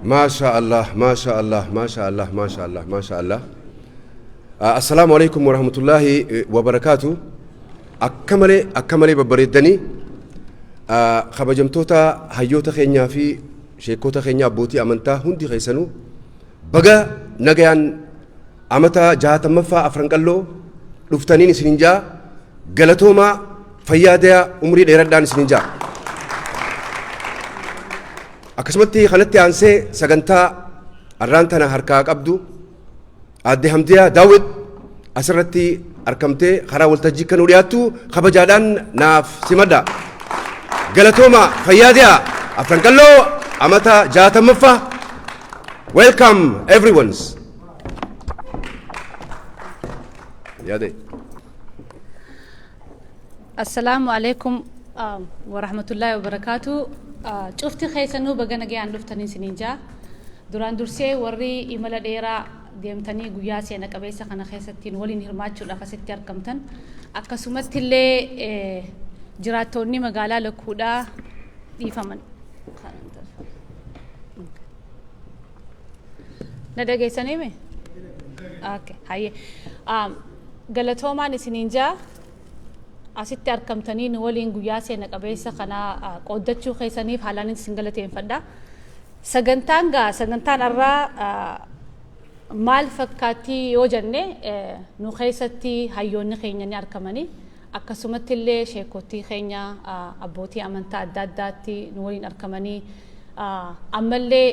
ما شاء الله ما شاء الله ما شاء الله ما شاء الله ما شاء الله. السلام عليكم ورحمة الله وبركاته. أكمل ببريدني خبجمتوتا هيوتا خينيا في شيكوتا خينيا بوتي أمنتا هندي خيسنو بقى نجيان أمتا جهات مفا أفرنقلو لفتانين سننجا غلطوما فيادة عمري ديردان سننجا akkasumatti kanatti aansee sagantaa arraantana harkaa qabdu adde Hamdiyaa Daawit asirratti argamtee karaa waltajjii kan dhiyaattu kabajaadhaan naaf simadha. Galatooma fayyaadiyaa Afranqalloo amata 60ffaa. Welcome everyone. yaade. Assalamu alaikum wa rahmatullahi wa barakatuh. Cufti khaysanuu bagana gayaan dhuftanii sininjaa duraan dursee warri imala dheeraa deemtanii guyyaa seena qabeessa kana keessattiin waliin hirmaachuudhaaf asitti argamtan akkasumatti illee jiraattonni magaalaa Lakkuudhaa dhiifaman. Na dhageessanii mee? Okay, hayyee. Galatoomaan sininjaa asitti argamtanii nu waliin guyyaa seena qabeessa kana qooddachuu keessaniif haalaan isin galateeffadha. Sagantaan irraa maal fakkaatti yoo jenne nu keessatti hayyoonni keenya ni argamanii akkasumatti illee sheekottii keenya abbootii amantaa adda addaatti nu waliin argamanii ammallee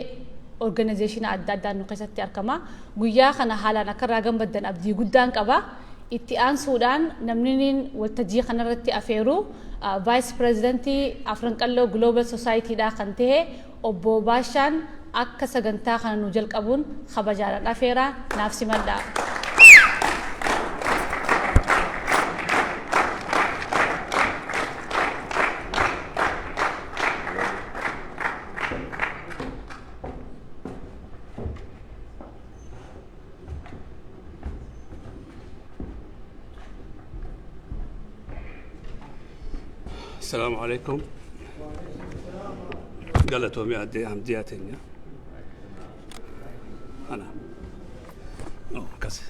organizeeshina adda addaa nu keessatti argama. Guyyaa kana haalaan akka irraa gammaddan abdii guddaan qaba. Itti aansuudhaan namni waltajjii kanarratti afeeru Vice Presidentii Afranqalloo Global Society dha kan ta'e obbo Baashaan akka sagantaa kana nu jalqabuun kabajaadhaan afeera naaf simadha. السلام عليكم. قالتهم يا همدياتين أنا كسي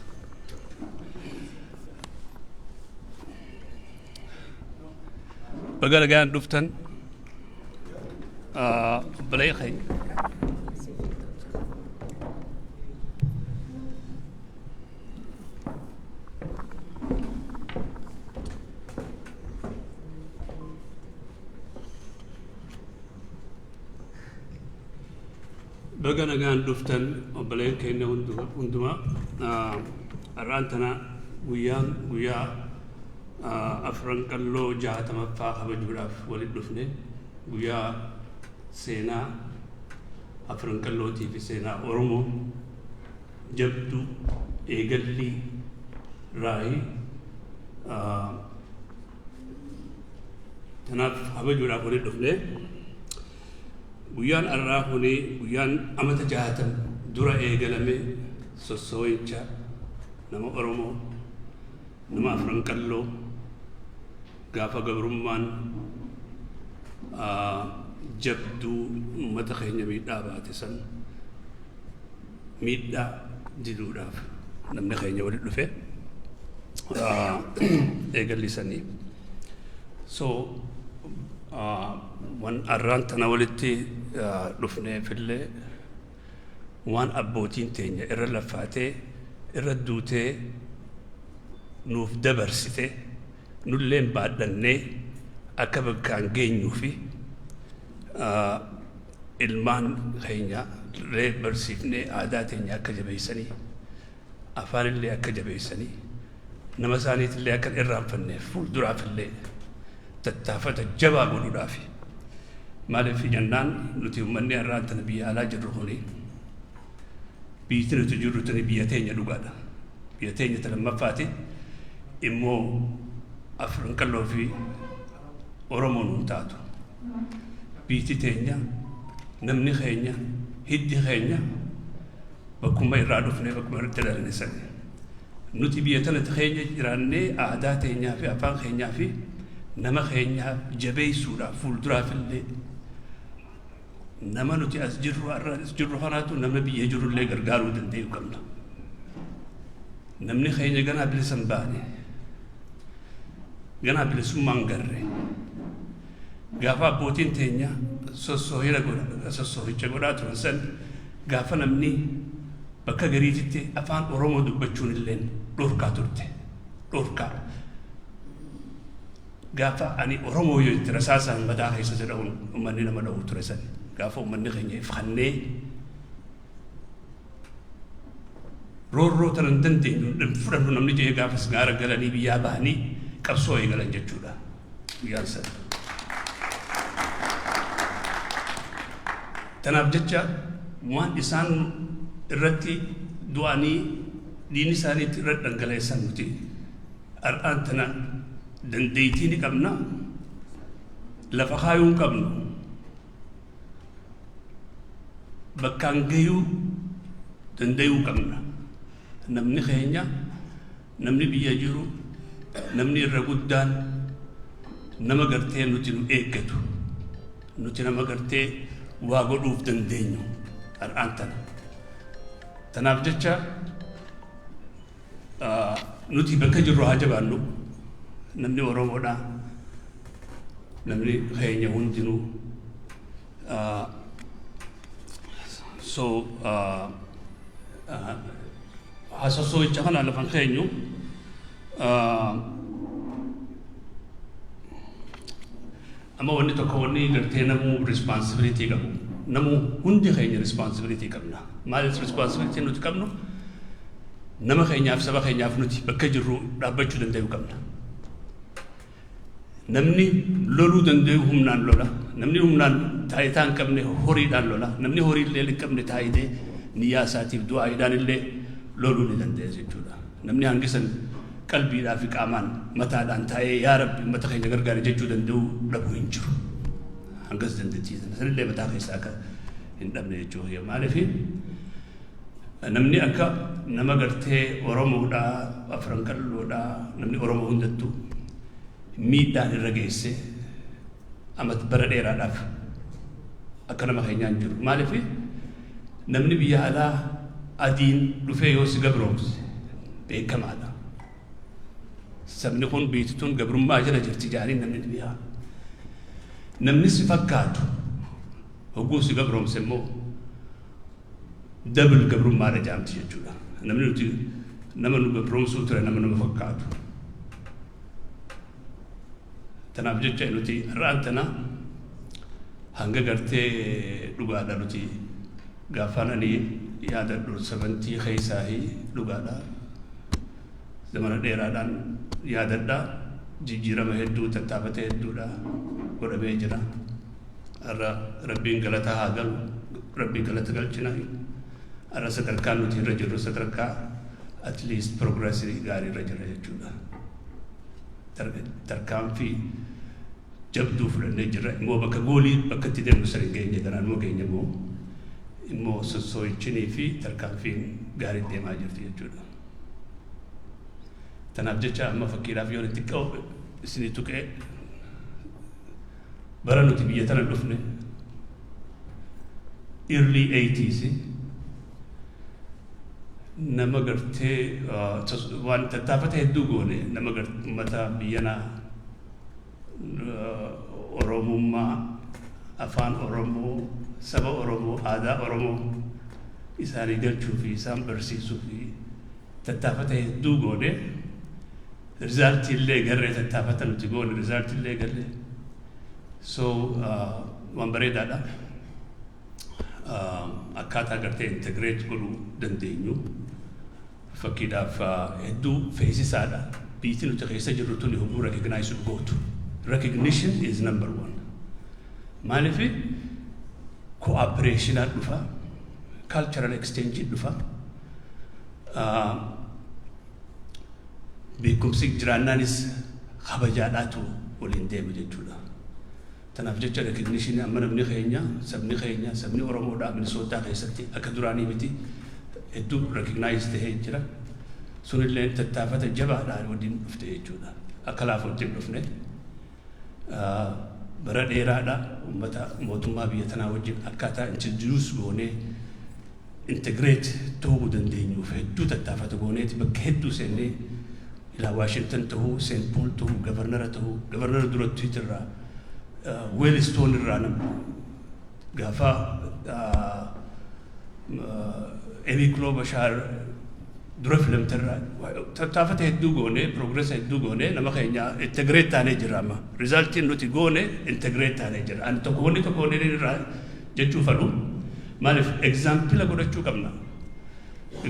بقال جان دفتن بلايخي بقنا جان دفتن وبلين كينا وندما الرانتنا ويا أفرنقلو جهة مفاخ بجوراف ولد دفنه ويا سينا أفرنقلو تي في سينا أورمو جبتو إيجلي راي تناف بجوراف ولد دفنه Guyaan arraa kuni guyaan amata 60 dura eegalame sossooyincha nama Oromoo nama Afranqalloo gaafa gabrummaan jabduu uummata keenya miidhaa baate san miidhaa diduudhaaf namni keenya walitti dhufe eegallisanii so wan arraantana walitti dhufnee fillee waan abbootiin teenya irra laffaatee irra duutee nuuf dabarsite nulleen baadhannee akka bakkaan geenyuu fi ilmaan keenya ree barsiifnee aadaa teenya akka jabeessanii afaanillee akka jabeessanii nama isaaniitillee akka irraanfanneef fuulduraafillee tattaafata jabaa godhuudhaafi maaliif jennaan nuti uummanni arraantana biyya alaa jirru kuni biyyi nuti jirru tani biyya teenya dhugaadha. Biyya teenya lamaffaati immoo Afranqalloo fi Oromoon nu taatu. Biyyi teenya namni keenya hiddi keenya bakkuma irraa dhufnee bakkuma irratti dhalane sani. Nuti biyya tanatti keenya jiraannee aadaa teenyaa fi afaan keenyaa fi nama keenya jabeessuudhaaf fuulduraafillee nama nuti as jirru kanaatu nama biyya jirullee gargaaruu danda'u qabna. Namni keenya ganaa bilisan baane ganaa bilisummaan garre gaafa abbootiin teenya sossoohicha godhaa turan san gaafa namni bakka gariititti afaan Oromoo dubbachuun illee dhorkaa turte dhorkaa gaafa ani Oromoo yoo itti rasaasaan mataa keessa jedhamuun uummanni nama dha'u ture san gaafa uummanni keenya ifannee roorroo tanan dandeenyu fudhannu namni jee gaafa gaara galanii biyyaa bahanii qabsoo eegalan jechuudha guyyaan san. Tanaaf jecha waan isaan irratti du'anii diinni isaaniitti irra dhangaleessan nuti har'aan tana dandeettii ni qabna lafa kaayuu qabnu bakkaan gahuu danda'uu qabna. Namni keenya namni biyya jiru namni irra guddaan nama gartee nuti nu eeggatu nuti nama gartee waa godhuuf dandeenyu har'aan tana. Tanaaf jecha nuti bakka jirru haa jabaannu namni Oromoodha namni keenya hundinuu haasasoo icha kana lafan keenyu amma wanni tokko wanni gartee namuu responsibility qabu namuu hundi keenya responsibility qabna. Maalis responsibility nuti qabnu nama keenyaaf saba keenyaaf nuti bakka jirru dhaabbachuu danda'uu qabna. Namni loluu danda'u humnaan lola namni humnaan taayitaa hin qabne horiidhaan lola namni horiillee hin qabne taayitee niyyaa isaatiif du'aayiidhaan illee loluu ni dandeessa jechuudha. Namni hangisan qalbiidhaa fi qaamaan mataadhaan taa'ee yaa Rabbi mata keenya gargaari jechuu danda'u dhabuu hin jiru. Hangas dandeettiisan sanillee mataa keessaa akka hin dhabne jechuudha. Maaliif namni akka nama gartee Oromoodhaa afran qalloodhaa namni Oromoo hundattuu miidhaan irra geesse amat bara dheeraadhaaf akka nama keenyaan jiru. Maaliif namni biyya alaa adiin dhufee yoo si gabroomse beekamaadha. Sabni kun biitituun gabrummaa jala jirti jaaniin namni biyyaa. Namni si fakkaatu hogguu si gabroomse immoo dabal gabrummaadha jaamti jechuudha. Namni nuti nama nu gabroomsuu ture nama fakkaatu. Tanaaf jecha nuti har'aan tana hanga gartee dhugaadha nuti gaafaan ani yaadadhu sabantii keessaa dhugaadha. Zamana dheeraadhaan yaadadhaa jijjiirama hedduu tattaafate hedduudha godhamee jira. Har'a Rabbiin galata haa galu Rabbiin galata galchina. Har'a sadarkaa nuti irra jirru sadarkaa at least progressii gaarii irra jira jechuudha. Tarkaanfii jabduu fudhannee jirra immoo bakka goolii bakka itti deemnu sana hin geenye kanaan immoo geenye immoo sossoo'ichinii fi tarkaanfiin gaarii deemaa jirti jechuudha. Tanaaf jecha amma fakkiidhaaf yoo itti qabu isinii tuqee bara nuti biyya tana dhufne early 80s nama gartee waan tattaafate hedduu goone nama mata biyyanaa Oromummaa afaan Oromoo saba Oromoo aadaa Oromoo isaanii galchuu fi isaan barsiisuu fi tattaafate hedduu goone. Result illee garee tattaafata nuti goone result illee garee. So waan bareedaadha. Akkaataa gartee integrate godhuu dandeenyu fakkiidhaaf hedduu feesisaadha. Biyyi nuti keessa jirru tuni hubuu recognize gootu. Recognition is number one. Maaliif cooperation dhufa cultural exchange dhufa beekumsi jiraannaanis kabajaadhaatu waliin deemu jechuudha. Tanaaf jecha recognition amma namni keenya sabni Oromoodhaa Minisootaa keessatti akka duraanii miti hedduu recognize ta'ee jira. Sunillee tattaafata jabaadhaan waliin dhufte jechuudha. Akka laafa wajjin dhufne bara dheeraadha ummata mootummaa biyya tanaa wajjin akkaataa introduce goonee integrate ta'uu dandeenyuuf hedduu tattaafata gooneeti bakka hedduu seennee ilaa Washington ta'uu, St. Paul ta'uu, gavarnara duratti irraa Wellstone irraa namni gaafa Amy Klobuchar dura filamterraa tattaafata hedduu goone progress hedduu goone nama keenya integrate taanee jira amma resultiin nuti goone integrate taanee jira ani tokko wanni irraa jechuu fadhu maaliif example godhachuu qabna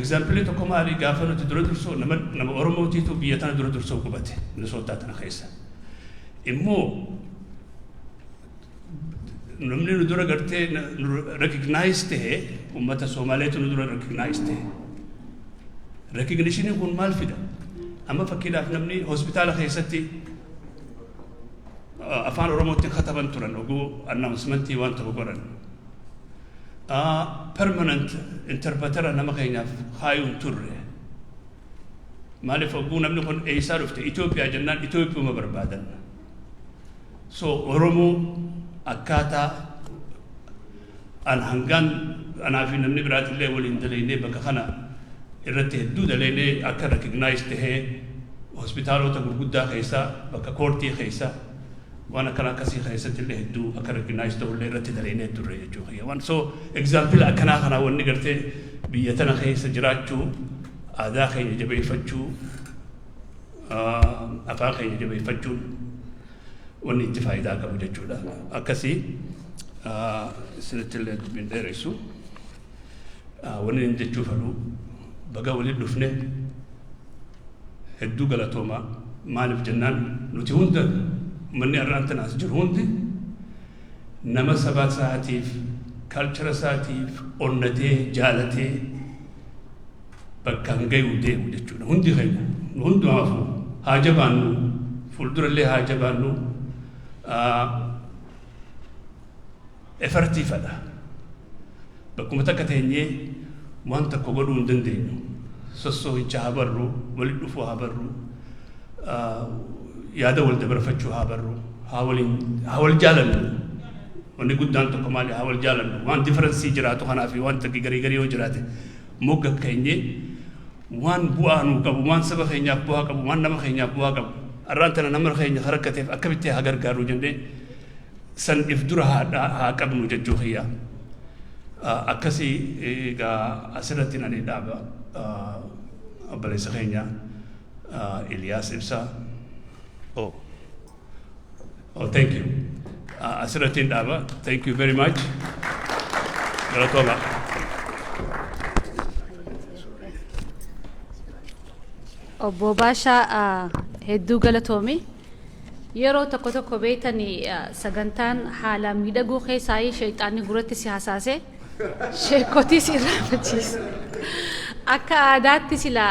example tokko maali gaafa nuti dura dursoo nama Oromootiitu biyya tana dura dursoo qubate Minnesota tana keessa immoo namni nu dura gartee recognize ta'e ummata Somaaleetu nu dura recognize ta'e recognition kun maal fida amma fakkiidhaaf namni hospitaala keessatti afaan Oromootiin kataban turan oguu announcement waan tokko godhan permanent interpreter nama keenyaaf haayuun turre maaliif oguu namni kun eessaa dhufte Itoophiyaa jennaan Itoophiyaa barbaadan so Oromoo akkaataa an hangaan anaa fi namni biraatillee waliin dalaynee bakka kana irratti hedduu dalaynee akka recognize ta'ee hospitaalota gurguddaa keessaa bakka koortii keessaa waan akkasii keessatti illee hedduu akka recognize ta'ullee irratti dalaynee turre jechuudha. Waan so example akkanaa kana wanni gartee biyya tana keessa jiraachuu aadaa keenya jabeeffachuu afaan keenya jabeeffachuun wanni itti faayidaa qabu jechuudha. Akkasii isinitti illee dubbiin dheeressu wanni inni jechuu fadhu baga waliin dhufne hedduu galatoomaa maaliif jennaan nuti hunda manni har'aan tanaas jiru hundi nama sabaa isaatiif kalchara isaatiif onnatee jaalatee bakkaan gayuu deemu jechuudha. Hundi keenya hundumaafu haa jabaannu fuuldurallee haa jabaannu effortii fadha bakkuma takka teenyee waan tokko godhuu hin dandeenyu sossoo'icha haa barru walitti dhufuu haa barru yaada wal dabarfachuu haa barru haa wal jaalannu wanni guddaan tokko maali haa wal jaalannu waan differensii jiraatu kanaa fi waan takki garii yoo jiraate mogga keenyee waan bu'aa nuu qabu waan saba keenyaaf bu'aa qabu waan nama keenyaaf bu'aa qabu arraan tana nama keenya harakkateef akkamitti haa gargaaru jennee san if dura haa qabnu jechuu kiyya akkasii egaa asirratti ani dhaaba obboleessa keenya Eliyaas Ibsaa thank you asirratti dhaaba thank you very much galatooma obbo Baashaa hedduu galatoomi yeroo tokko beeytanii sagantaan haala miidhaguu keessaa shayxaanni guratti si hasaase sheekotii si irraanfachiisa akka aadaatti sila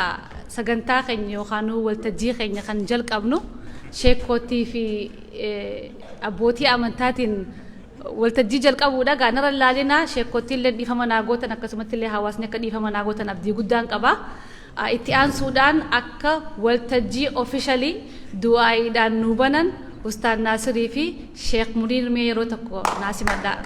sagantaa keenya yookaan waltajjii keenya kan jalqabnu sheekotii fi abbootii amantaatiin waltajjii jalqabuudha gaanara laalinaa sheekotii illee dhiifama naagootan akkasumatti illee hawaasni akka dhiifama naagootan abdii guddaan qaba. Itti aansuudhaan akka waltajjii officially du'aayiidhaan nu banan Ustaad Naasirii fi Sheekh Muniir mee yeroo tokko naasimadhaa.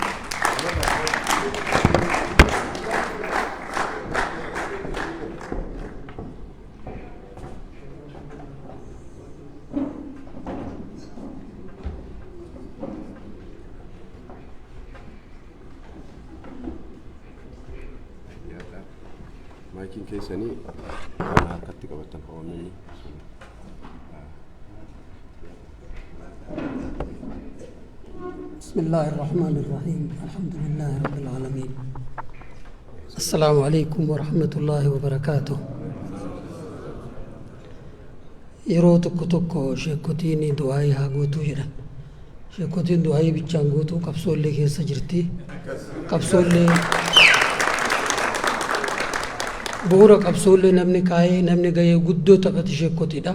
Maikin keessanii waan harkatti qabatan hoomini. بسم الله الرحمن الرحيم الحمد لله رب العالمين السلام عليكم ورحمة الله وبركاته يرو تكو شيكوتيني دعاي هاغوتو جرا شيكوتين دعاي بيچانغوتو كبسول لي كيسا جرتي كبسول لي بورا كبسول لي نمني كاي نمني غاي غدو تبتي شيكوتي دا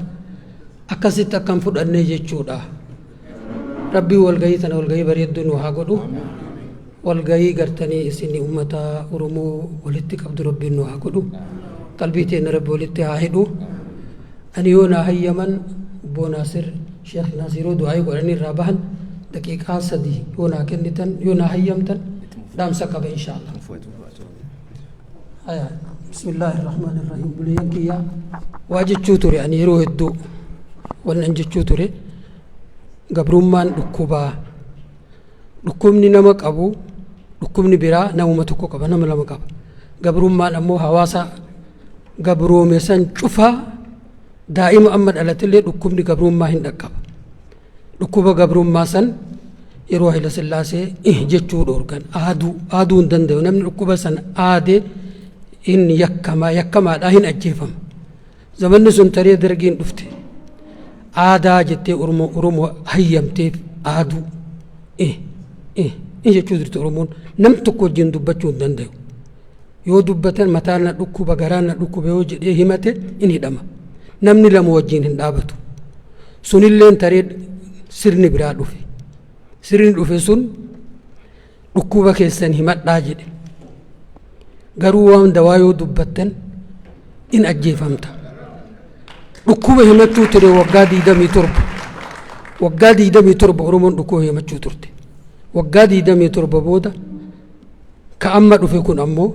أكاسيت أكام فداني جيچودا ربي والغاي تنا والغاي بريدون وهاغدو والغاي غرتني اسني امتا ورمو ولتك عبد ربي نو هاغدو قلبيتي ربي ولتي هاهدو ان يونا هيمن بو ناصر شيخ ناصر دعاي قراني رابحن daqiiqaa 3 yoo naa kennitan yoo naa hayyamtan dhaamsa qaba inshallah. Bismillahir Rahmanir Rahim. Buleen kiyya waa jechuu ture ani yeroo hedduu wannan jechuu ture gabrummaan dhukkubaa dhukkubni nama qabu dhukkubni biraa namuma tokko qaba nama lama qaba gabrummaan ammoo hawaasa gabroome san cufaa daa'ima amma dhalatillee dhukkubni gabrummaa hin dhaqqaba dhukkuba gabrummaa san yeroo Haayila Sillaasee jechuu dhoorgan aaduu hin danda'u namni dhukkuba san aadee in yakkamaadhaa hin ajjeefama zamanni sun taree dargiin dhufte aadaa jettee oromoo hayyamteef aaduu jechuu jirti oromoon nam tokko wajjin dubbachuu hin danda'u yoo dubbatan mataan na dhukkuba garaan na dhukkuba yoo jedhee himate in hidhama namni lama wajjin hin dhaabatu sunilleen taree sirni biraa dhufe sirni dhufe sun dhukkuba keessan himadhaa jedhe garuu waan dawaa yoo dubbattan in ajjeefamta dhukkuba himachuu ture waggaa 27 oromoon dhukkuba himachuu turte waggaa 27 booda ka amma dhufe kun ammoo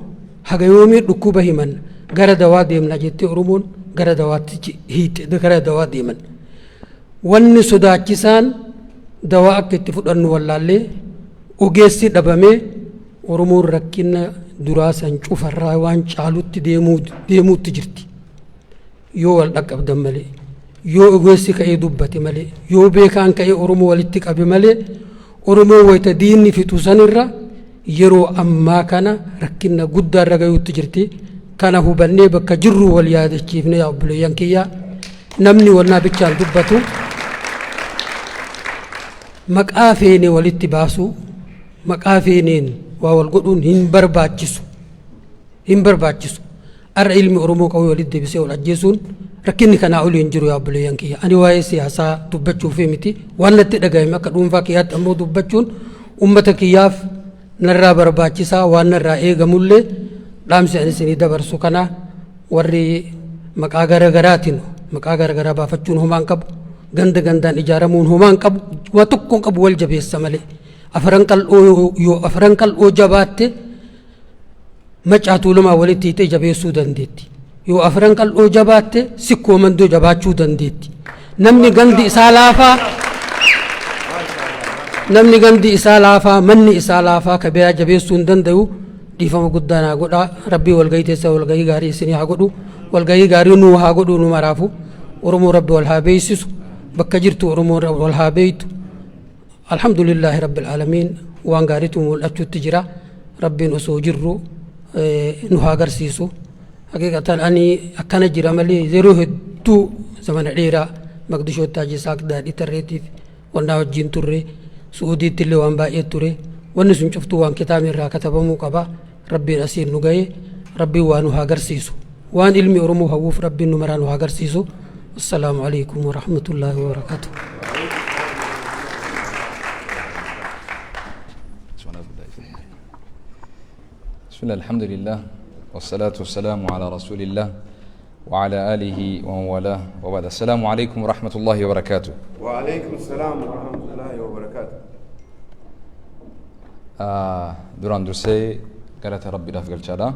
haga yoomii dhukkuba himan gara dawaa deemna jettee oromoon gara dawaatti hiite gara dawaa deeman wanni sodaachisaan dawaa akka itti fudhannu wallaallee ogeessi dhabamee oromoon rakkina duraa san cufarraa waan caalutti deemuutti jirti yoo wal dhaqqabdan malee yoo ogeessi ka'ee dubbate malee yoo beekaan ka'ee oromoo walitti qabe malee oromoo wayita diinni fixu sanirra yeroo ammaa kana rakkina guddaa irra gayuutti jirti kana hubannee bakka jirru wal yaadachiifne yaa obboleeyyan kiyya namni wannaa bichaan dubbatu maqaa feene walitti baasu maqaa feeneen waa wal godhuun hin barbaachisu arra ilmi oromoo qabu walitti deebisee wal ajjeesuun rakkinni kanaa olii hin jiru yaa obboleeyyan kiyya ani waa'ee siyaasaa dubbachuuf miti waan natti dhagahame akka dhuunfaa kiyyaatti ammoo dubbachuun ummata kiyyaaf narraa barbaachisaa waan narraa eegamullee dhaamsi ani isinii dabarsu kana warri maqaa garagaraatiin maqaa garagaraa baafachuun homaan qabu ganda gandaan ijaaramuun homaan qabu waa tokkoon qabu wal jabeessa malee afran qal'oo jabaatte macaatuu lamaa walitti hiitee jabeessuu dandeetti yoo afran qal'oo jabaatte sikkoo mandoo jabaachuu dandeetti namni gandi isaa laafaa manni isaa laafaa ka biraa jabeessuu hin danda'u dhiifama guddaa naa godhaa rabbii walgahii teessa walgahii gaarii isinii haa godhu walgahii gaarii nuu haa godhu nu maraafu oromoo rabbi wal haa beeysisu bakka jirtu oromoo wal haa beeytu alhamdulillahi rabbil aalamiin waan gaariitu mul'achuutti jira rabbiin osoo jirru nu haa agarsiisu haqiiqatan ani akkana jira malee yeroo hedduu zamana dheeraa maqdishootti Haaji Isaaq daadhii tarreetiif wannaa wajjin turre suudiitti illee waan baay'ee ture wanni sun cuftuu waan kitaaba irraa katabamuu qaba rabbiin asiin nu ga'e rabbiin waa nu haa agarsiisu waan ilmi oromoo hawwuuf rabbiin nu maraa nu haa agarsiisu assalaamu alaykum wa rahmatullaahi wa barakaatuh. بسم الله الحمد لله والصلاة والسلام على رسول الله وعلى آله ومن والاه وبعد السلام عليكم ورحمة الله وبركاته. وعليكم السلام ورحمة الله وبركاته. duraan dursee galata rabbiidhaaf galchaadha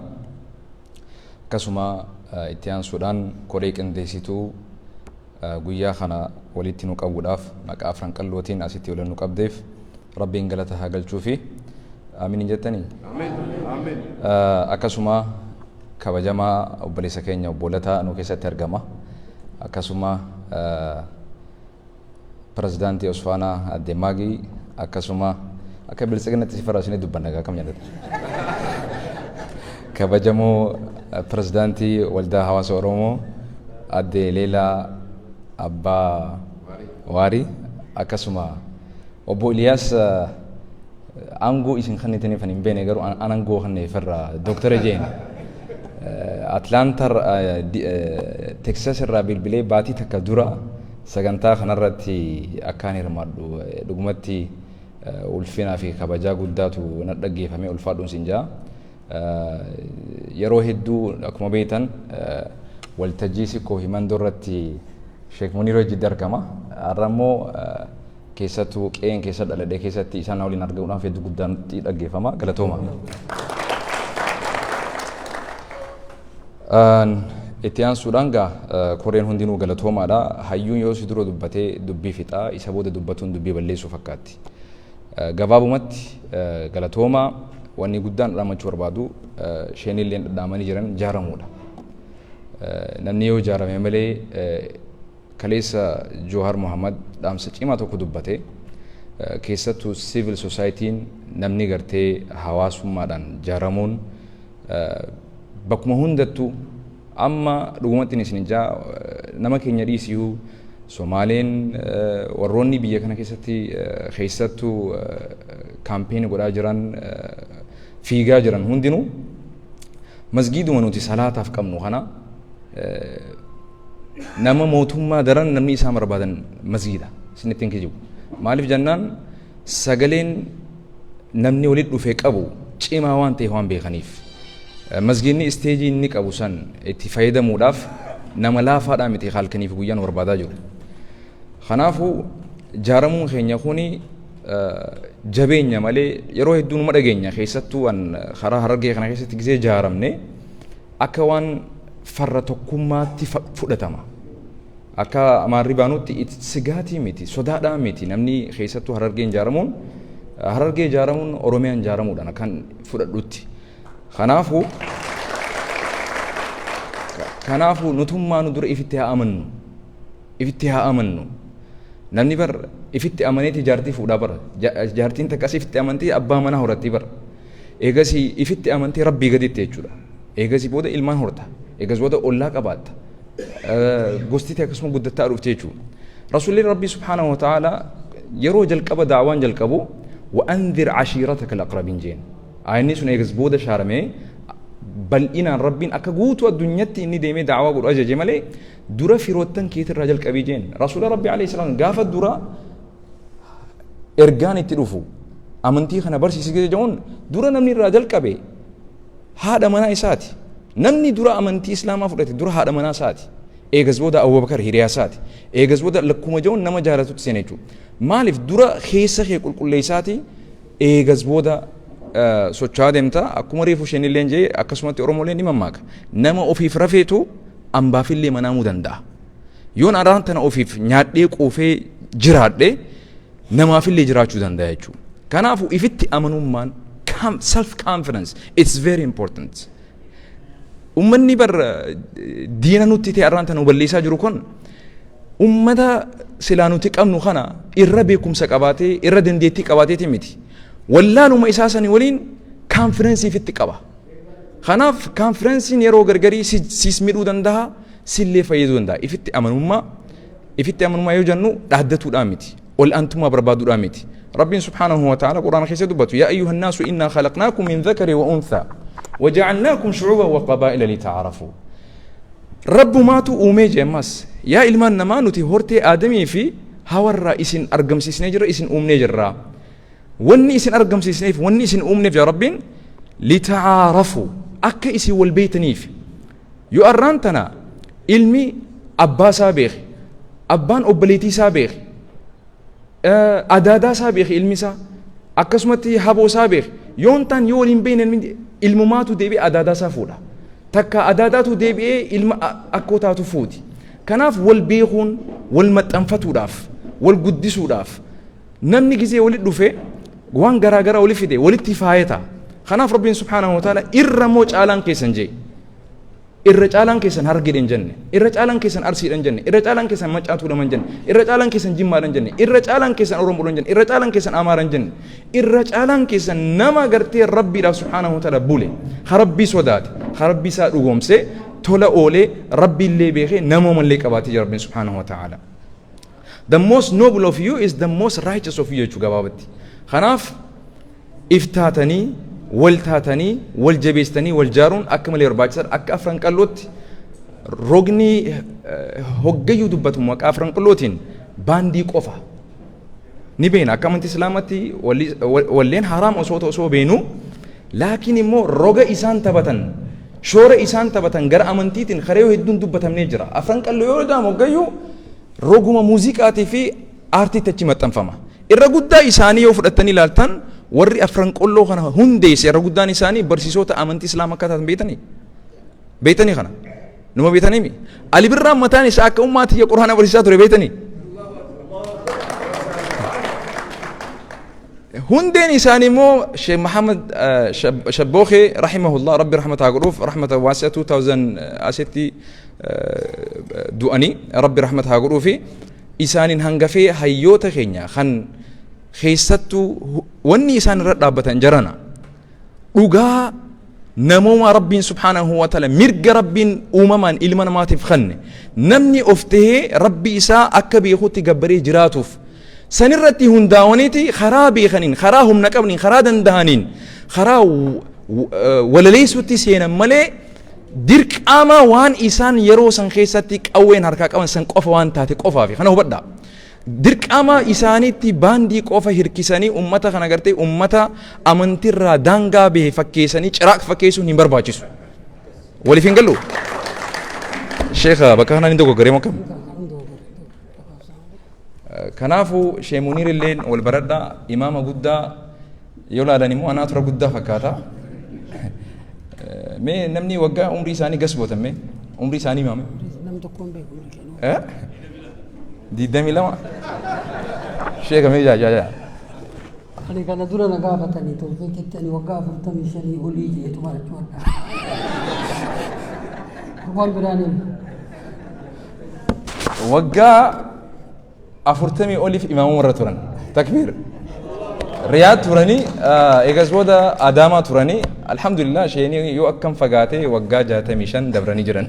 akkasuma itti aansuudhaan koree qindeessituu guyyaa kana walitti nu qabuudhaaf maqaa afran qallootiin asitti waliin nu qabdeef rabbiin galata haa galchuufi amiin jettanii akkasuma kabajamaa obboleessa keenya obbo Lataa nu keessatti argama akkasuma pirezidaantii Osfaanaa Adde Maagii akkasuma akka bilisignatti faraasine dubbannagaa kam jedhata kabajamoo pirezidaantii waldaa hawaasa oromoo Adde Leelaa Abbaa Waarii akkasuma obbo Iliyaas aangoo isin kannitaniif hin beene garuu aangoo kanneefirra Dr. Jeen Atlantar Texas irraa bilbilee baatii takka dura sagantaa kanarratti akkaan hirmaadhu dhugumatti ulfinaa fi kabajaa guddaatu na dhaggeeffamee ulfaadhuun siin jaa yeroo hedduu akkuma beektan waltajjii sikkoo himandoo irratti Sheek Muniiroo jiddi argama har'ammoo keessattuu qe'een keessa dhaladhee keessatti isaan waliin argamuudhaaf hedduu guddaan itti dhaggeeffama galatooma. Itti aansuudhaan koreen hundinuu galatoomaadha. Hayyuun yoo si dura dubbatee dubbii fixaa isa booda dubbatuun dubbii balleessuu fakkaatti. Gabaabumatti galatooma wanni guddaan dhaamachuu barbaadu sheenilleen dhadhaamanii jiran jaaramuudha. Namni yoo jaarame malee kaleessa Jawahar Muhammad dhaamsa cimaa tokko dubbate keessattuu civil society'n namni gartee hawaasummaadhaan jaaramuun bakkuma hundattuu amma dhugumatti isin ijaa nama keenya dhiisiyuu Somaaleen warroonni biyya kana keessattuu kaampeenii godhaa jiran fiigaa jiran hundinuu masgiiduma nuti salaataaf qabnu kana nama mootummaa daran namni isaa barbaadan masgiida isinittiin kijibu. Maaliif jennaan sagaleen namni walitti dhufee qabu cimaa waan ta'e waan beekaniif. Masgiidni isteejii inni qabu san itti fayyadamuudhaaf nama laafaadhaa miti halkaniif guyyaan barbaadaa jiru. Kanaafuu jaaramuun keenya kuni jabeenya malee yeroo hedduu numa dhageenya keessattuu waan karaa Harargee kana keessatti gisee jaaramne akka waan farra tokkummaatti fudhatama. Akka amaarri baanutti sigaatii miti sodaadhaa miti namni keessattuu Harargeen jaaramuun Harargee jaaramuun Oromiyaan jaaramuudhaan kan fudhadhutti. Kanaafuu nutummaa nu dura ifitti haa amannu. Namni bar ifitti amaneeti jaartii fuudhaa bara. Jaartiin takkas ifitti amantii abbaa manaa horatti bara. Eegasii ifitti amantii rabbii gaditti jechuudha. Eegasii booda ilmaan horta. Eegas booda ollaa qabaatta. Gostiti akkasuma guddattaa dhufte jechuudha. Rasuulli Rabbii subhaanahu wa ta'ala yeroo jalqaba daawaan jalqabu wa'anzir cashiirataka al-aqrabiin jeen. Ayinni sun eegas booda shaaramee bal'inaan Rabbiin akka guutuu addunyaatti inni deemee daawaa godhu ajaje malee dura firoottan keetirraa jalqabii jeen. Rasuula Rabbii alayhi salaam gaafa dura ergaan itti dhufu amantii kana barsiisee jedhuun dura namni irraa jalqabe haadha manaa isaati. Namni dura amantii Islaamaa fudhate dura haadha manaa isaati. Eegas booda Abubakar hiriyaa isaati. Eegas booda lakkuma jedhuun nama jaalatutti seenee jechuudha. Maaliif dura keessa kee qulqulleessaati eegas booda socho'aa deemta akkuma reefu sheenillee jee akkasumatti Oromooleen ni mammaaka. Nama ofiif rafeetu ambaafillee manaamuu danda'a. Yoon araan tana ofiif nyaadhee quufee jiraadhee namaafillee jiraachuu danda'a jechuudha. Kanaafuu ifitti amanummaan self confidence it's very important. Ummanni bar diina nutti ta'e araan tana balleessaa jiru kun ummata silaa nuti qabnu kana irra beekumsa qabaatee irra dandeettii qabaateeti miti. Wallaaluma isaa sanii waliin kaanfirensii ifitti qaba. Kanaaf kaanfirensiin yeroo gargarii siis midhuu danda'a sillee fayyaduu danda'a. Ifitti amanummaa yoo jennu dhaaddatuudhaan miti. Ol aantummaa barbaaduudhaan miti. Rabbiin subhaanahu wa ta'ala quraana keessa dubbatu yaa ayyuhan naasu innaa khalaqnaakum min dhakari wa unthaa وجعلناكم شعوبا وقبائل لتعارفوا. ربماتو أومي جماس يا إلمان نما نتي هورتي آدمي في هاورا إسن أرقم سيسنجر إسن أومني جرا وني إسن أرقم سيسنيف وني إسن أومني في ربين لتعارفوا أكا إسي والبيت نيف يؤرانتنا علمي أبا سابيخ أبان أبليتي سابيخ أدادا سابيخ علمي سا أكسمتي هابو سابيخ يونتان يولين بين ilmumaatu deebi'ee adaadaasaa fuudha. Takka adaadaatu deebi'ee ilma akkootaatu fuuti. Kanaaf wal beekuun wal maxxanfatuudhaaf wal guddisuudhaaf namni gisee walitti dhufe waan garaagaraa walitti fide walitti faayata. Kanaaf Rabbiin subhaanahu wa ta'ala irra moo caalaan keessan jee irra caalaan keessan Harargeedhaan jenne irra caalaan keessan Arsiidhaan jenne irra caalaan keessan Maccaatuudhaan jenne irra caalaan keessan Jimmaadhaan jenne irra caalaan keessan Oromoodhaan jenne irra caalaan keessan Amaaraan jenne irra caalaan keessan nama gartee Rabbiidhaaf subhaanahu wa ta'ala bule Rabbii sodaate Rabbii isaa dhugoomsee tola oolee Rabbiillee beekee namoomallee qabaatee jira Rabbiin subhaanahu wa ta'ala. The most noble of you is the most righteous of you jechuu gabaabatti. Kanaaf iftaatanii wal taatanii wal jabeessanii wal jaaruun akka malee barbaachisaadha. Akka afran qallootti rogni hoggayyuu dubbatu maqaa afran qallootiin baandii qofa ni beena. Akka amantii Islaamatti walleen haraam osoo beenu laakiin immoo roga isaan taphatan shoora isaan taphatan gara amantiitiin kareeyoo hedduun dubbatamnee jira. Afran qalloo yoo jedhamu hoggayyuu roguma muuziqaatii fi aartiitti achi maxxanfama. irra guddaa isaanii yoo fudhattanii ilaaltan warri afran qolloo kana hundeesse irra guddaan isaanii barsiisota amantii islaamaa akka taatan beeytanii kana numa beeytanii Ali Birraan mataan isaa akka ummaatii quraana barsiisaa ture beeytanii هندين إساني مو شيخ محمد شبوخي رحمه الله ربي رحمة هاقروف رحمة واسعة 2000 أستي دواني ربي رحمة هاقروفي إساني هنغفي هيوتا خينيا خن خيستو وني إسان رابطة جرانا رغا نمو ربي سبحانه وتعالى مرق ربي أممان إلمان ما تفخن نمني أفته ربي إسا أكبي خوتي قبري جراتوف سنرتي هنداونيتي خرابي خنين خراهم نقبنين خرادن دهانين خرا ولا ليسوتي سينا ملي ديرك اما وان إسان يرو سن خيستي قوين هركاك أوان سن قوفا وان تاتي قوفا في خنو بدا ديرك اما إساني تي باندي قوفا هركساني أمتا خنقرتي أمتا أمنتر دانغا به فكيساني چراك فكيسو نمبر باچسو ولي فين قلو شيخ بكانا نندوكو قريمو كم كنافو شيخ منير اللين والبرده امام غدا يولا دنيمو انا ترى غدا فكاتا مي نمني وقا عمري ثاني قسبو تمي عمري ثاني مام نم تكون بك دي دمي لما شيخ مي جا خلي كان دورا نغافتني تو كنتني وقا فرتمي شني ولي تمارك وقا هو براني وقا أفرتمي أولي في إمام مرة تورن تكبير رياض تورني إيجاز بودا أداما تورني الحمد لله شيني يو أكم فقاتي وقا جاتي ميشان دبراني جرن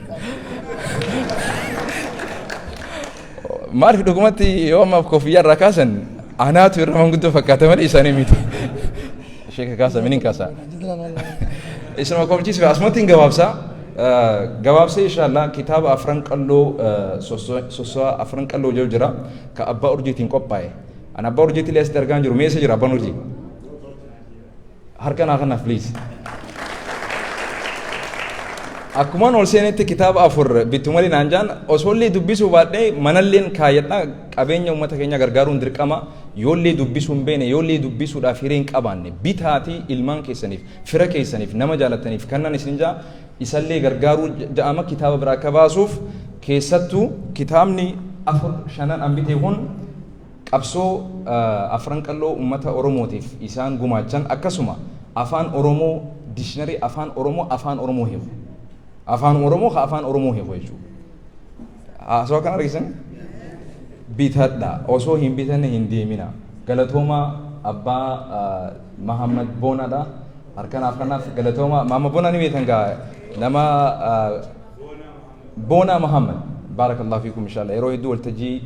ما أعرف دوكماتي يوم كوفيا ركاسن أنا تور ما كنت فكاتي مالي إساني ميتي شيخ كاسا منين كاسا اسمه كم شيء في أسمتين جوابسا جواب سي إن شاء الله كتاب أفرنك اللو سوسوا أفرنك اللو جو جرا كأبا أرجيتين كوباي أنا أبا أرجيتي ليس درجان جرو ميسج جرا أبا أرجي هركان آخر نفليس أكمان أولسينة كتاب أفر بتمالي نانجان أصولي دبيسو بعدين منالين كايتنا أبين يوم متكينيا غرغارون دركما يولي دبيسو مبين يولي دبيسو دافيرين كاباني بيتاتي إلمان كيسنيف فرق كيسنيف نما جالتنيف كنا نسنجا يسلي غرغارو جاما كتاب براكباسوف كيستو كتابني أفر شانان أمبيتي هون أبسو أفرنك اللو أمتا أوروموتيف إسان غماچان أكسوما أفان أورومو ديشنري أفان أورومو هيو أفان أورومو هيو يجو سو كان ريسن بيتادا أوسو هم بيتان هندي منا غلطوما أبا محمد بونا دا أركان أفكارنا غلطوما ماما بونا ني بيتانغا نما بونا محمد بارك الله فيكم إن شاء الله يروي دول تجي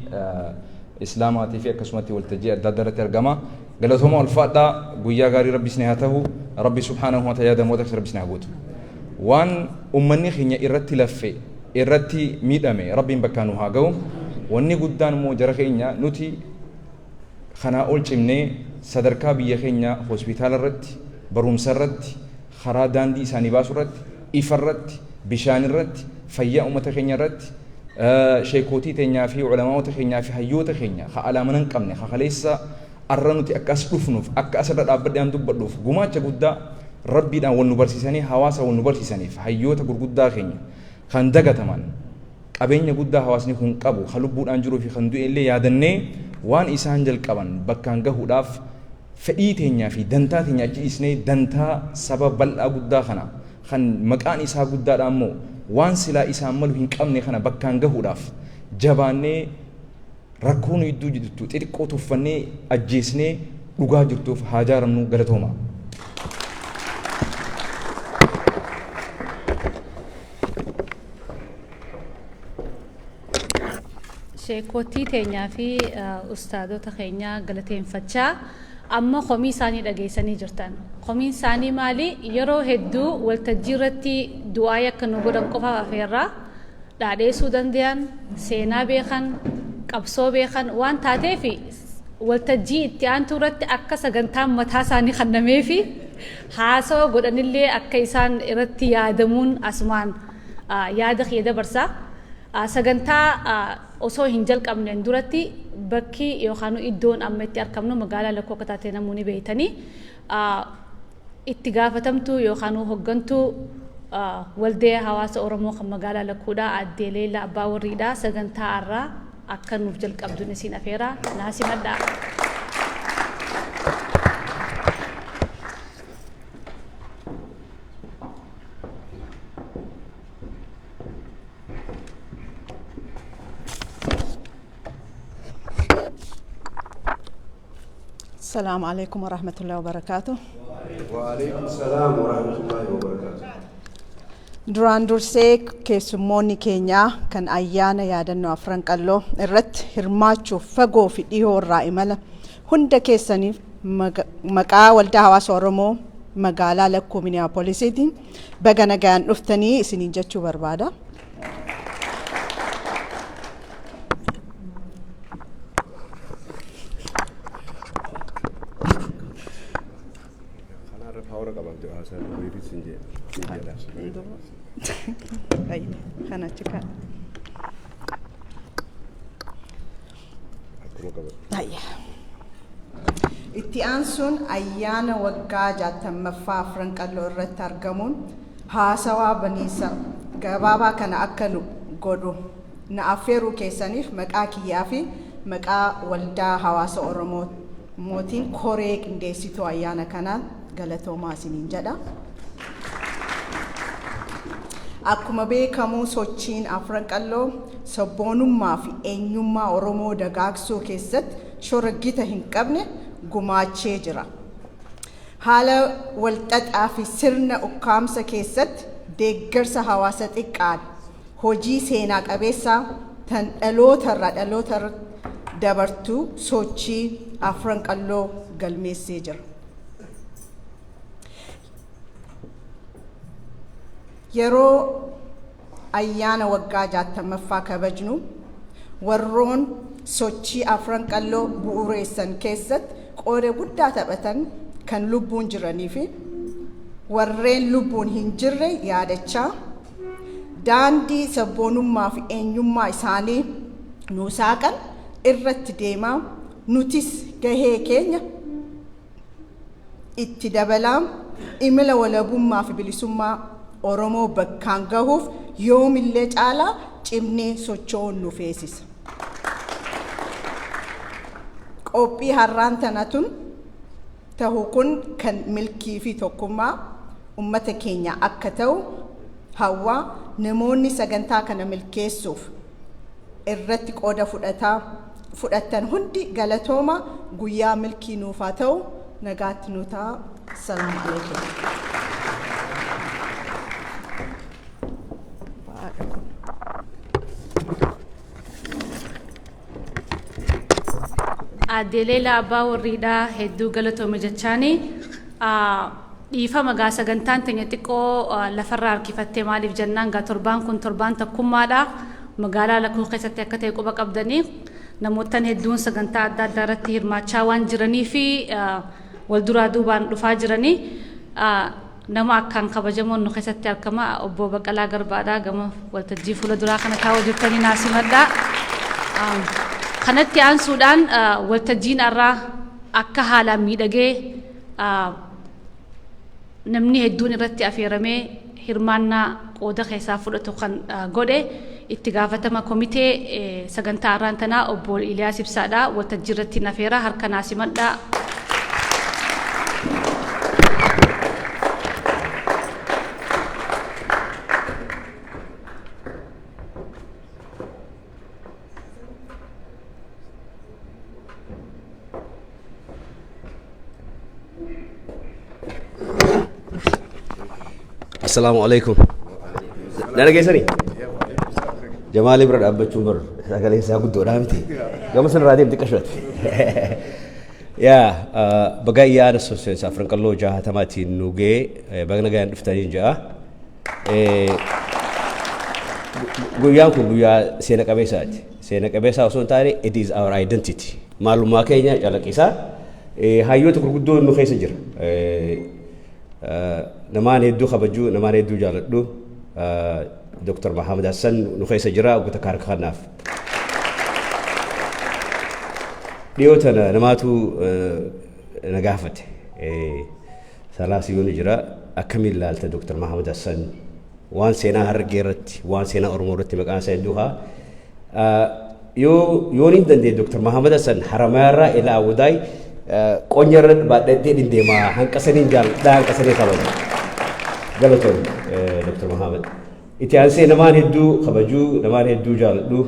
إسلاماتي في كسمتي والتجي الدادرة ترجمة غلطوما الفادا قويا غاري ربي سنهاته ربي سبحانه وتعالى موتك ربي سنهاته وان أمني خينيا إرتي لفي إرتي ميدامي ربي بكانو هاجو واني قدان مو جرخينيا نوتي خنا أول شيء صدركا بيخينيا هوسبيتال الرت بروم سرت خرا داندي ساني باسرت إفرت بشان الرت فيا أمة خينيا رت شيكوتي تنيا في علماء تخينيا في حيوت خينيا خالا منن كمني خاليسا أرنوتي أكاس لفنوف أكاس رد أبدي أندو بدوف جماعة جودا ربي دا ونبرسيساني حواسا ونبرسيساني فحيوتا غرغدا خينيا خندقة تمان أبينيا غدا حواسني خون قبو خلوبون أنجرو في خندو إلي يادني وان إسان جل قبان بكانغا هداف فئيتينيا في دنتاتينيا جيسني دنتا سبب بلأ غدا خنا خن مكان إسا غدا دامو وان سلا إسان ملو هين قمني خنا بكانغا هداف جباني ركونو يدو جدتو تيرقو توفني أجيسني لغا جرتو فحاجارمنو غلطوما sheekotii teenyaa fi ustaadota keenyaa galateeffachaa amma komii isaanii dhageessanii jirtan. Komiin isaanii maali? Yeroo hedduu waltajjii irratti du'aa akka nu godhan qofa afeerraa dhaadheessuu danda'an, seenaa beekan, qabsoo beekan waan taateef waltajjii itti aantu irratti akka sagantaan mataa isaanii kennamee fi haasawaa godhanillee akka isaan irratti yaadamuun asumaan yaada kee dabarsa. sagantaa osoo hin jalqabneen duratti bakki yookaan iddoon amma itti argamnu magaalaa Lakkoo akka taate namoonni beeytanii itti gaafatamtu yookaan hoggantuu waldee hawaasa Oromoo kan magaalaa Lakkoodhaa Aadde Leelaa Abbaa Warriidhaa sagantaa irraa akka nuuf jalqabduun isin afeera naasimadhaa. السلام عليكم ورحمة الله وبركاته. وعليكم السلام ورحمة الله وبركاته. duraan dursee keessummoonni keenya kan ayyaana yaadannoo afran qalloo irratti hirmaachuuf fagoo fi dhihoo irraa imala hunda keessaniif maqaa waldaa hawaasa Oromoo magaalaa Lakkoo Minneapolisiitiin baga nagaan dhuftanii isiniin jechuu barbaada. itti aansuun ayyaana waggaa 60ffaa afran qalloo irratti argamuun haasawaa baniisa gabaabaa kana akka nu godhu na affeeruu keessaniif maqaa kiyyaa fi maqaa waldaa hawaasa Oromoo mootiin koree qindeessituu ayyaana kanaan galatoomaa isiniin jedha. akkuma beekamu sochiin afran qalloo sabboonummaa fi eenyummaa Oromoo dagaagsuu keessatti shoora gita hin qabne gumaachee jira. haala walxaxaa fi sirna ukkaamsa keessatti deeggarsa hawaasa xiqqaan hojii seenaa qabeessaa tan dhalootarraa dhaloota dabartuu sochii afran qalloo galmeessee jira. yeroo ayyaana waggaa 60ffaa kabajnu warroon sochii afran qalloo bu'uureessan keessatti qooda guddaa taphatan kan lubbuun jiranii fi warreen lubbuun hin jirre yaadachaa daandii sabboonummaa fi eenyummaa isaanii nuusaaqan irratti deemaa nutis gahee keenya itti dabalaa imala walabummaa fi bilisummaa Oromoo bakkaan gahuuf yoomillee caalaa cimnee socho'uun nu feesisa. qophii har'aan tanatun ta'u kun kan milkii fi tokkummaa ummata keenya akka ta'u hawwa namoonni sagantaa kana milkeessuuf irratti qooda fudhatan hundi galatooma guyyaa milkii nuuf haa ta'u nagaatti nu ta'a. Assalaamu alaykum. Aadde Leelaa Abbaa Warriidhaa hedduu galatooma jechaanii dhiifama gaa sagantaan teenya xiqqoo lafarraa harkifattee maaliif jennaan gaa torbaan kun torbaan takkummaadha magaalaa Lakkoo keessatti akka ta'e quba qabdanii namoottan hedduun sagantaa adda addaa irratti hirmaachaa waan jiranii fi wal duraa duubaan dhufaa jiranii nama akkaan kabajamoon nu keessatti argama obbo Baqqalaa Garbaadhaa gama waltajjii fuula duraa kana taa'uu jirtanii naasimadhaa. kanatti aansuudhaan waltajjiin irraa akka haalaan miidhagee namni hedduun irratti affeeramee hirmaannaa qooda keessaa fudhatu kan godhe itti gaafatama komitee sagantaa irraan tanaa obbo Iliyaas Ibsaadhaa waltajjii irratti affeera harka naasimadhaa. Assalamu alaikum. Nana geessani? Jamaali bira dhaabbachuun bar sagalee isaa guddoodhaa miti. Gama sanarraa deemti qashoote. Yaa baga ayyaana sochii afran qalloo 60tiin nu ga'e baga nagaan dhuftanii ja'a. Guyyaan kun guyyaa seena qabeessaati. Seena qabeessaa osoo hin taane it is our identity. Maalummaa keenya calaqqisaa hayyoota gurguddoo nu keessa jira. namaan hedduu kabajuu namaan hedduu jaaladhu Dr. Mohammed Hassan nu keessa jira uggata kaarka kanaaf. Dhiyootana namaatu na gaafate. Salaasii yoo jira akkamiin ilaalta Dr. Mohammed Hassan waan seenaa harargee irratti waan seenaa Oromoo irratti maqaan isaa hedduudha. Yoo ni dandee Dr. Mohammed Hassan Haramayaa ila Awudaay qonyarra baadhee dindeema hanqasanii jaalladhaa hanqasanii kabaju. Galatoon Dr. Mohammed. Itti aansee namaan hedduu kabajuu namaan hedduu jaalladhu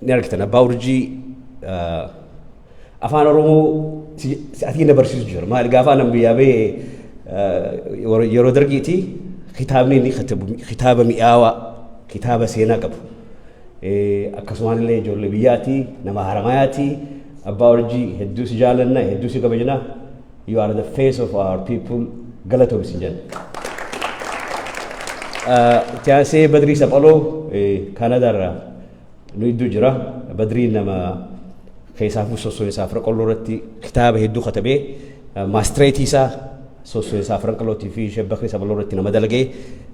ni argitan abbaa urjii afaan Oromoo ati na barsiisu jira maal gaafa nan biyyaabee yeroo dargiiti kitaabni ni kitaaba mi'aawaa kitaaba seenaa qabu akkasumaan illee ijoollee biyyaati nama Haramayaati abbaa urjii hedduu si jaallanna hedduu si kabajna you are the face of our people galatoom si jenna. Itti aansee Badrii Saphaloo Kaanaadaarraa nu iddoo jira Badrii nama keessaafu sossoo'insaa Afranqalloo irratti kitaaba hedduu katabee maastireetii isaa sossoo'insaa Afranqallootii fi Badrii Saphaloo irratti nama dalagee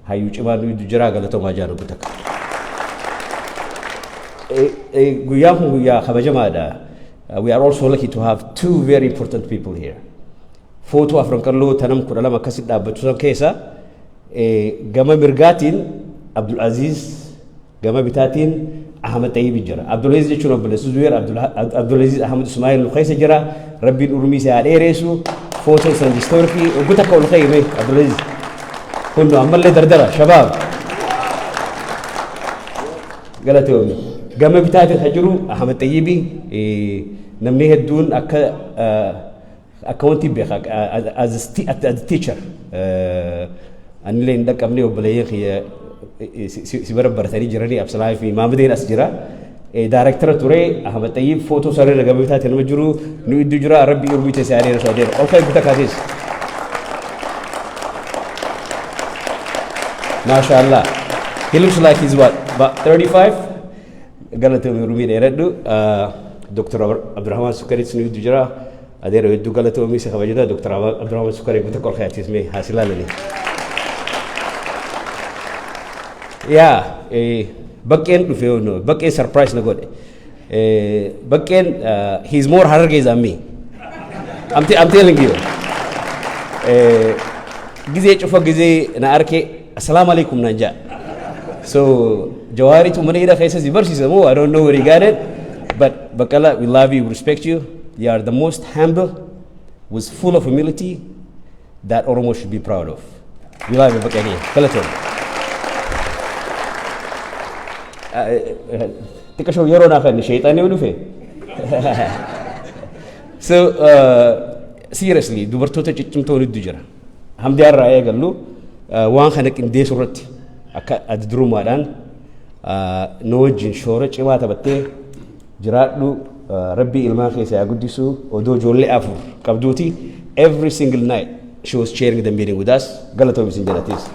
hayyuu cimaa nu iddoo jira galatoomaa jaanu guutakka. Guyyaan kun guyyaa kabajamaadha. We are also lucky to have two very important people here. Footoo Afranqalloo tanam 12 akkasitti dhaabbatu san keessa gama mirgaatiin Abdul Aziz gama bitaatiin Ahmed Tayyib jira. Abdul Aziz jechuun obboleessu Zuweer Abdul Aziz Ahmed Ismail nu keessa jira. Rabbiin urmii isaa dheereessu footoo san distoorkii uggata akka ol ka'ime Abdul Aziz kun ammallee dardara shabaab galatoomi. Gama bitaatiin kan jiru Ahmed Tayyib namni hedduun akka wanti beeka as a teacher anillee hin dhaqqabne obboleeyyan kiyya si barbaratanii jiranii Absalaa fi Maamadeen as jira. Daarektara ture Ahmed Tayyib footoo sarara gama bitaatiin nama jiru nu iddoo jira Rabbi urmii isaa dheereessu adeema. Okay guutaa kaasees. MashaAllah. He looks like he's what about 35. Galatoomi urmii dheeradhu. Dr. Abdurrahman Sukaris nu iddoo jira. Adeera hedduu galatoomi isa kabajata Dr. Abdurrahman Sukaris guutaa kol kaayatisme haasilaalani. Yeah, bakkeen dhufee no bakkeen surprise na godhe. Bakkeen he's more Harargese than me. I'm telling you. Gizee cufa gizee na arke assalamu alaikum nanja. So Jawari to Manila faces the verses more. I don't know where he got it, but Bakala, we love you, we respect you. You are the most humble, was full of humility that Oromo should be proud of. We love you, Bakali. Kalaton. Tika show yero na kan shaitan ni fe. So seriously, dubartoota cicimtoo ni jira. Hamdi arraa gallu waan kana qindee surratti akka addurumaadhaan nu wajjin shoora cimaa taphattee jiraadhu Rabbi ilmaan keessa guddisu odoo ijoollee afur qabduuti every single night she was sharing the meeting with us galatoomi sin jedhatis.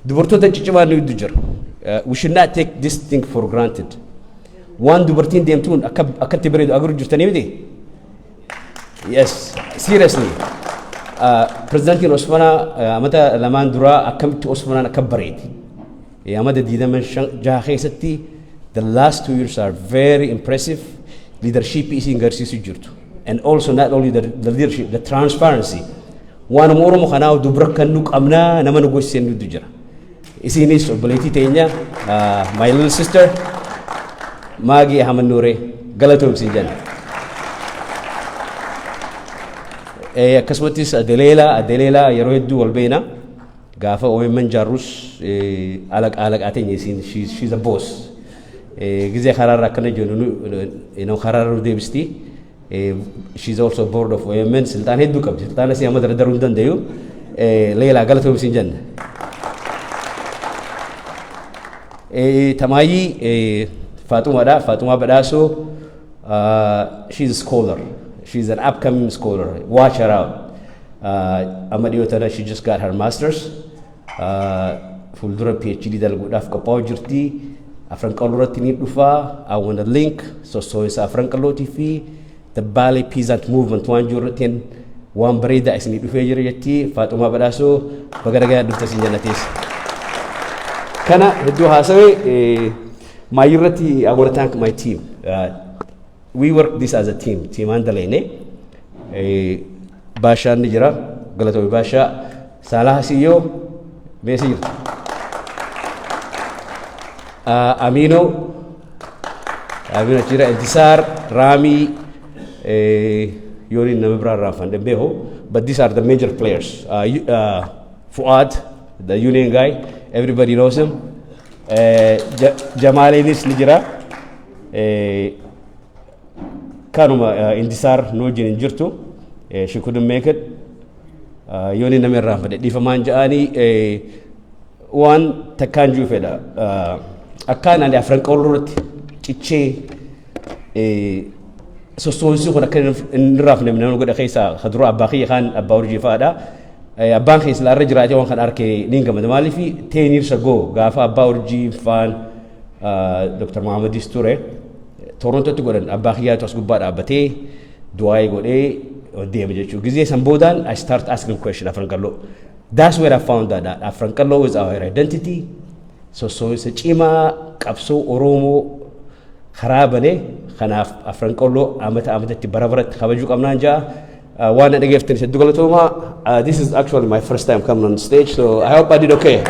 Dubartoota ciccimaa nu jira. We should not take this thing for granted. Waan dubartiin deemtuun akkatti bareedu agaruu jirtanii miti? Yes, seriously. President Osmana amata lamaan duraa akkamitti Osmanaan akka bareedi. Amata diidaman jaha keessatti the last 2 years are very impressive. Leadership is agarsiisu jirtu. And also not only the leadership, the transparency. Waan Oromoo kanaa dubra kan nu qabnaa nama nu gochisen nu jira. Isinis obboleettii teenya my little sister Maagi Ahmed Noore galatoomsin jenna. Akkasumattis Adeleela yeroo hedduu wal beena gaafa OMN jaarrus alaqaa teenya isin she's a boss. Gizee karaarra akkana jennu karaarra deebisti. She's also board of OMN siltaan hedduu qabdi. Siltaan asii amma dardaruu hin dandayu. Leela galatoomsin jenna. Tamayi Fatuma Badaso, she's a scholar. She's an upcoming scholar. Watch her out. Amadio Tana, she just got her master's. Fuldura PhD dalgudaf kapaw jirti. Afranqalloo tini dufa. I want a link. So it's Afranqalloo TV. The Bali Peasant Movement. One Juratin. waan bareedaa isinii dhufee jira jetti Faaxumaa Badhaasoo baga nagaan dhufte isin jannatees. Kana hedduu haasawee maayirratti I want to thank my team. We work this as a team. Team Andalene. Basha ni jira Galatoomii Basha Salah Siyo Mesir Amino jira Intisar Rami Yoni Namibra Rafan Dembeho, but these are the major players. Fuad, the union guy, everybody knows him. Jamalinis Nijira, Kanuma Intisar Nojin Jirtu, she couldn't make it. Yoni Namibra Rafan, Difaman Jani, one Takanju Feda, Akan and Afran Kolrut, Chiche. سوسو هنا كان نرافنا من نقول خيسا خضراء باقي خان أباورجي فادا أبان خيس لا رجل راجع وان خان أركي نينجا مدمالي في 10 years ago غافا أباورجي فان دكتور محمد دستوري تورنتو تقولن أباخيا تسقط بعد أبتي دعاء يقول إيه ودي أبجيشو جزء سامبودان I start asking question Afrankallo that's where I found that Afrankallo is our identity so سجيما كابسو أورومو خرابني خناف أفرنكولو أمتى برابرت خبجوك أمنانجا وانا نجفتني سدقلتهما this is actually my first time coming on stage so I hope I did okay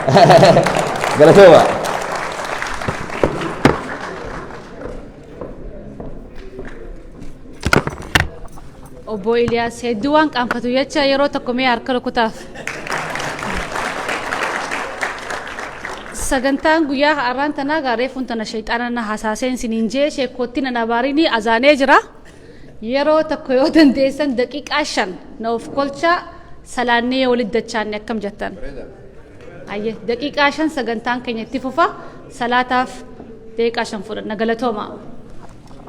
قالتهما Obbo Iliyaas hedduu waan qaanfatu jecha yeroo tokko mee harka rukutaaf. Sagantaan guyyaa har'aan tanaa gaaree fuuntana shayxaanana hasaaseen sininjee sheekottiin anabaarini azaanee jira. Yeroo tokko yoo dandeessan daqiiqaa 5 na of kolcha salaannee walitti dachaanne akkam jettan. Ayye daqiiqaa 5 sagantaan keenya itti fufa salaataaf daqiiqaa 5 fudhanna galatooma.